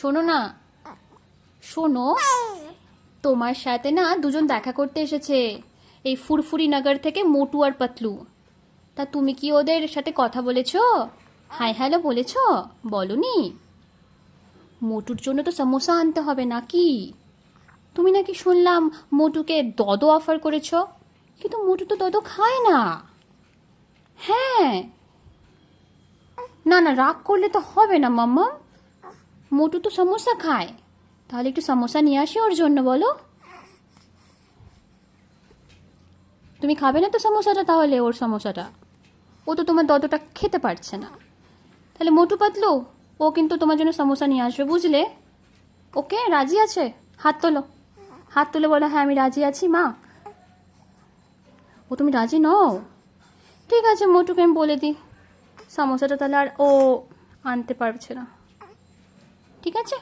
শোনো না, শোনো, তোমার সাথে না দুজন দেখা করতে এসেছে, এই ফুরফুরি নগর থেকে মোটু আর পাতলু। তা তুমি কি ওদের সাথে কথা বলেছো? হাই হ্যালো বলেছো? বলনি? মোটুর জন্য তো সমোসা আনতে হবে নাকি? তুমি নাকি শুনলাম মোটুকে দদো অফার করেছো, কিন্তু মোটু তো দদো খায় না। হ্যাঁ, না না, রাগ করলে তো হবে না মাম্মা। মোটু তো সমোসা খায়, তাহলে একটু সমোসা নিয়ে আসি ওর জন্য, বলো। তুমি খাবে না তো সমোসাটা? তাহলে ওর সমোসাটা, ও তো তোমার দদোটা খেতে পারছে না। তাহলে মোটু পাতলু, ও কিন্তু তোমার জন্য সমোসা নিয়ে আসবে, বুঝলে? ওকে, রাজি আছে? হাত তোলো, হাত তুলে বলো হ্যাঁ আমি রাজি আছি মা। ও, তুমি রাজি নও? ঠিক আছে, মোটুকে আমি বলে দিই সমোসাটা তাহলে আর ও আনতে পারছে না, ঠিক আছে?